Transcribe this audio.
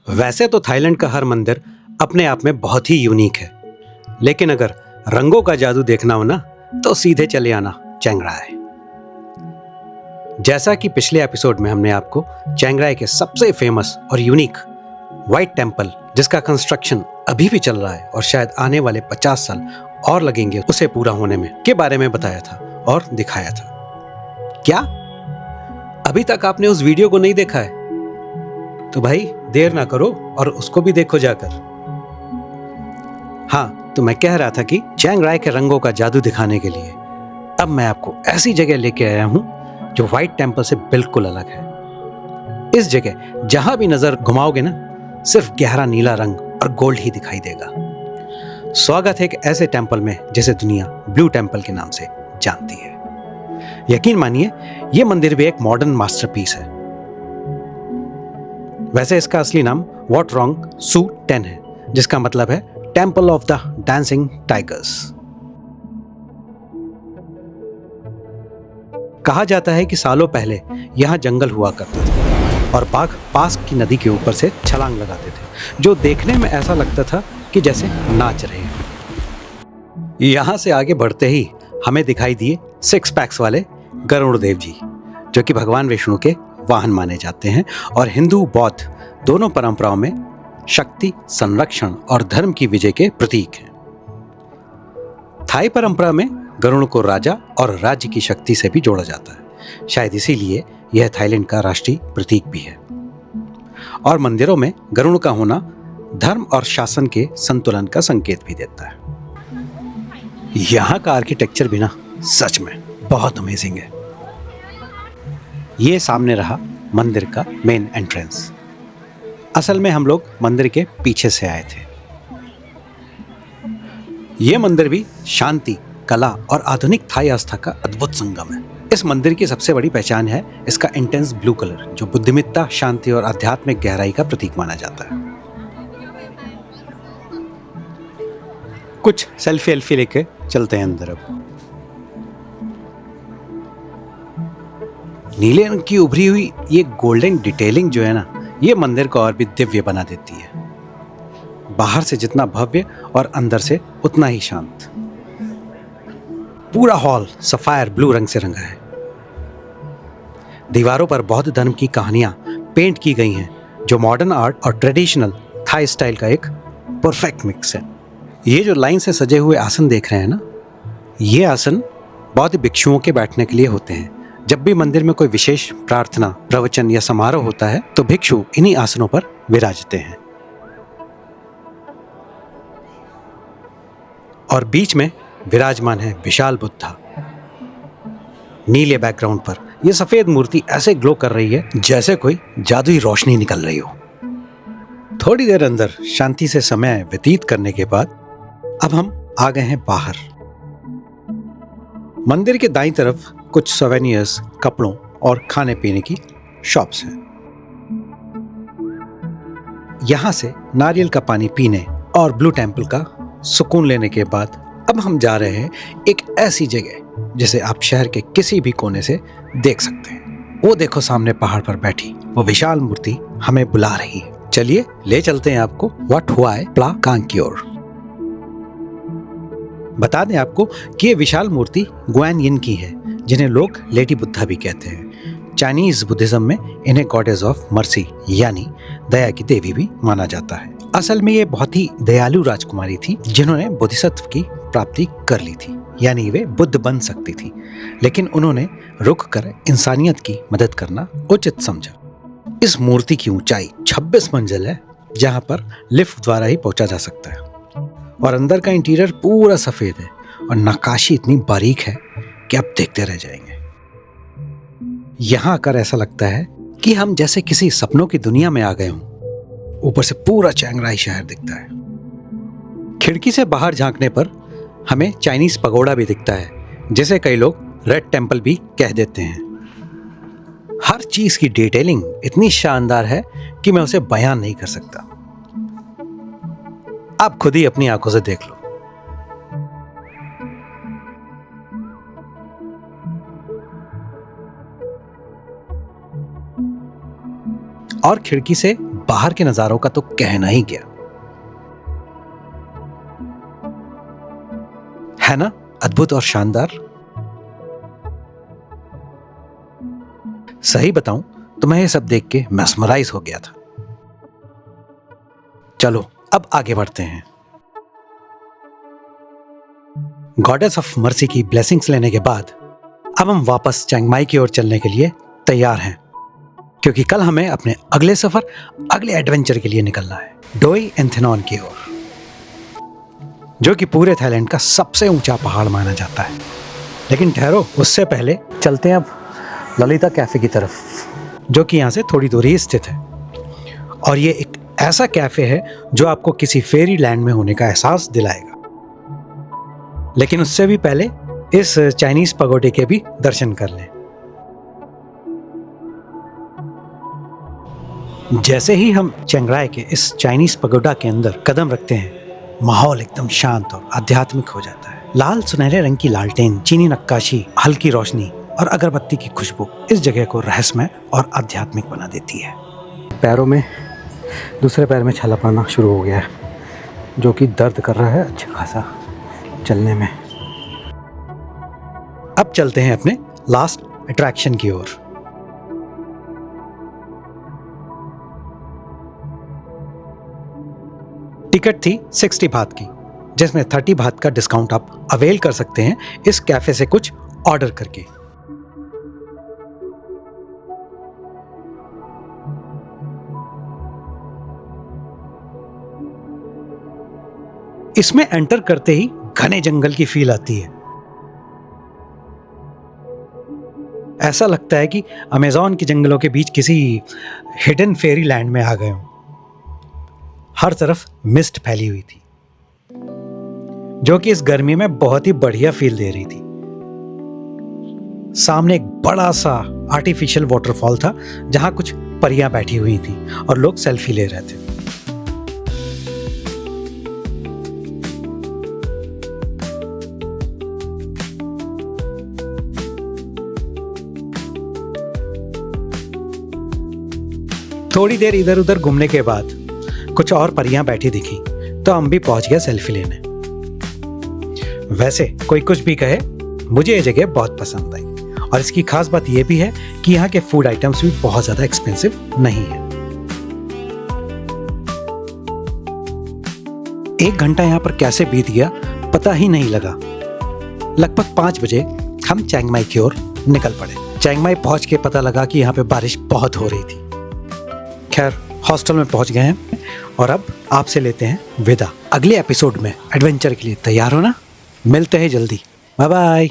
वैसे तो थाईलैंड का हर मंदिर अपने आप में बहुत ही यूनिक है, लेकिन अगर रंगों का जादू देखना हो ना तो सीधे चले आना चियांग राय। जैसा कि पिछले एपिसोड में हमने आपको चियांग राय के सबसे फेमस और यूनिक व्हाइट टेंपल, जिसका कंस्ट्रक्शन अभी भी चल रहा है और शायद आने वाले 50 साल और लगेंगे उसे पूरा होने में, के बारे में बताया था और दिखाया था। क्या अभी तक आपने उस वीडियो को नहीं देखा है? तो भाई देर ना करो और उसको भी देखो जाकर। हाँ, तो मैं कह रहा था कि चियांग राय के रंगों का जादू दिखाने के लिए अब मैं आपको ऐसी जगह लेके आया हूं जो व्हाइट टेंपल से बिल्कुल अलग है। इस जगह जहां भी नजर घुमाओगे ना, सिर्फ गहरा नीला रंग और गोल्ड ही दिखाई देगा। स्वागत है एक ऐसे टेंपल में जिसे दुनिया ब्लू टेंपल के नाम से जानती है। यकीन मानिए, यह मंदिर भी एक मॉडर्न मास्टरपीस है। वैसे इसका असली नाम वॉट रॉन्ग सू टेन है, जिसका मतलब है temple of the dancing tigers. कहा जाता है कि सालों पहले यहाँ जंगल हुआ करता था और बाघ पास की नदी के ऊपर से छलांग लगाते थे, जो देखने में ऐसा लगता था कि जैसे नाच रहे हैं। यहाँ से आगे बढ़ते ही हमें दिखाई दिए 6 पैक्स वाले गरुड़ देव जी, जो कि भगवान विष्णु के वाहन माने जाते हैं और हिंदू बौद्ध दोनों परंपराओं में शक्ति, संरक्षण और धर्म की विजय के प्रतीक हैं। थाई परंपरा में गरुड़ को राजा और राज्य की शक्ति से भी जोड़ा जाता है। शायद इसीलिए यह थाईलैंड का राष्ट्रीय प्रतीक भी है। और मंदिरों में गरुड़ का होना धर्म और शासन के संतुलन का संकेत भी देता है। यहाँ का आर्किटेक्चर भी ना सच में बहुत अमेजिंग है। ये सामने रहा मंदिर का मेन एंट्रेंस। असल में हम लोग मंदिर के पीछे से आए थे। ये मंदिर भी शांति, कला और आधुनिक थाई आस्था का अद्भुत संगम है। इस मंदिर की सबसे बड़ी पहचान है इसका इंटेंस ब्लू कलर, जो बुद्धिमत्ता, शांति और आध्यात्मिक गहराई का प्रतीक माना जाता है। कुछ सेल्फी लेके चलते हैं अंदर। अब नीले रंग की उभरी हुई ये गोल्डन डिटेलिंग जो है ना, ये मंदिर को और भी दिव्य बना देती है। बाहर से जितना भव्य और अंदर से उतना ही शांत। पूरा हॉल सफायर ब्लू रंग से रंगा है। दीवारों पर बौद्ध धर्म की कहानियां पेंट की गई हैं, जो मॉडर्न आर्ट और ट्रेडिशनल थाई स्टाइल का एक परफेक्ट मिक्स है। ये जो लाइन से सजे हुए आसन देख रहे हैं ना, ये आसन बौद्ध भिक्षुओं के बैठने के लिए होते हैं। जब भी मंदिर में कोई विशेष प्रार्थना, प्रवचन या समारोह होता है तो भिक्षु इन्हीं आसनों पर विराजते हैं। और बीच में विराजमान है विशाल बुद्धा। नीले बैकग्राउंड पर यह सफेद मूर्ति ऐसे ग्लो कर रही है जैसे कोई जादुई रोशनी निकल रही हो। थोड़ी देर अंदर शांति से समय व्यतीत करने के बाद अब हम आ गए हैं बाहर। मंदिर के दाईं तरफ कुछ सोवेनियर्स, कपड़ों और खाने पीने की शॉप्स हैं। यहां से नारियल का पानी पीने और ब्लू टेंपल का सुकून लेने के बाद अब हम जा रहे हैं एक ऐसी जगह जिसे आप शहर के किसी भी कोने से देख सकते हैं। वो देखो, सामने पहाड़ पर बैठी वो विशाल मूर्ति हमें बुला रही है। चलिए ले चलते हैं आपको वॉट हुआय प्ला कांग की ओर। बता दें आपको कि ये विशाल मूर्ति गुआन यिन की है, जिन्हें लोग लेडी बुद्धा भी कहते हैं। चाइनीज बुद्धिज्म में इन्हें गॉडेस ऑफ मर्सी यानी दया की देवी भी माना जाता है। असल में ये बहुत ही दयालु राजकुमारी थी, जिन्होंने बोधिसत्व की प्राप्ति कर ली थी, यानी वे बुद्ध बन सकती थी, लेकिन उन्होंने रुककर इंसानियत की मदद करना उचित समझा। इस मूर्ति की ऊंचाई 26 मंजिल है, जहां पर लिफ्ट द्वारा ही पहुंचा जा सकता है। और अंदर का इंटीरियर पूरा सफेद है और नक्काशी इतनी बारीक है कि आप देखते रह जाएंगे। यहां आकर ऐसा लगता है कि हम जैसे किसी सपनों की दुनिया में आ गए हों। ऊपर से पूरा चियांग राय शहर दिखता है। खिड़की से बाहर झांकने पर हमें चाइनीज पगोड़ा भी दिखता है, जिसे कई लोग रेड टेंपल भी कह देते हैं। हर चीज की डिटेलिंग इतनी शानदार है कि मैं उसे बयान नहीं कर सकता। आप खुद ही अपनी आंखों से देख लो। और खिड़की से बाहर के नजारों का तो कहना ही क्या है ना, अद्भुत और शानदार। सही बताऊं तो मैं ये सब देख के मैस्मराइज हो गया था। चलो अब आगे बढ़ते हैं। गॉडेस ऑफ मर्सी की ब्लेसिंग्स लेने के बाद अब हम वापस चियांग माई की ओर चलने के लिए तैयार हैं, क्योंकि कल हमें अपने अगले सफर, अगले एडवेंचर के लिए निकलना है डोई एंथेनॉन की ओर, जो कि पूरे थाईलैंड का सबसे ऊंचा पहाड़ माना जाता है। लेकिन ठहरो, उससे पहले चलते हैं अब ललिता कैफे की तरफ, जो कि यहाँ से थोड़ी दूरी ही स्थित है। और ये एक ऐसा कैफे है जो आपको किसी फेरी लैंड में होने का एहसास दिलाएगा। लेकिन उससे भी पहले इस चाइनीज पगोडे के भी दर्शन कर लें। जैसे ही हम चियांग राय के इस चाइनीज पगोडा के अंदर कदम रखते हैं, माहौल एकदम शांत और आध्यात्मिक हो जाता है। लाल सुनहरे रंग की लालटेन, चीनी नक्काशी, हल्की रोशनी और अगरबत्ती की खुशबू इस जगह को रहस्यमय और आध्यात्मिक बना देती है। पैरों में, दूसरे पैर में छाला पड़ना शुरू हो गया है, जो कि दर्द कर रहा है अच्छा खासा चलने में। अब चलते हैं अपने लास्ट अट्रैक्शन की ओर। टिकट थी 60 बात की, जिसमें 30 बात का डिस्काउंट आप अवेल कर सकते हैं इस कैफे से कुछ ऑर्डर करके। इसमें एंटर करते ही घने जंगल की फील आती है। ऐसा लगता है कि अमेज़न के जंगलों के बीच किसी हिडन फेरी लैंड में आ गए हूं। हर तरफ मिस्ट फैली हुई थी, जो कि इस गर्मी में बहुत ही बढ़िया फील दे रही थी। सामने एक बड़ा सा आर्टिफिशियल वाटरफॉल था, जहां कुछ परियां बैठी हुई थी और लोग सेल्फी ले रहे थे। थोड़ी देर इधर उधर घूमने के बाद कुछ और परियां बैठी दिखी, तो हम भी पहुंच गए सेल्फी लेने। वैसे कोई कुछ भी कहे, मुझे ये जगह बहुत पसंद आई, और इसकी खास बात यह भी है कि यहाँ के फूड आइटम्स भी बहुत ज्यादा एक्सपेंसिव नहीं है। 1 घंटा यहाँ पर कैसे बीत गया पता ही नहीं लगा। लगभग 5 बजे हम चियांग माई की ओर निकल पड़े। चियांग माई पहुंच के पता लगा कि यहाँ पे बारिश बहुत हो रही थी। खैर, हॉस्टल में पहुंच गए हैं और अब आपसे लेते हैं विदा। अगले एपिसोड में एडवेंचर के लिए तैयार हो ना? मिलते हैं जल्दी। Bye bye.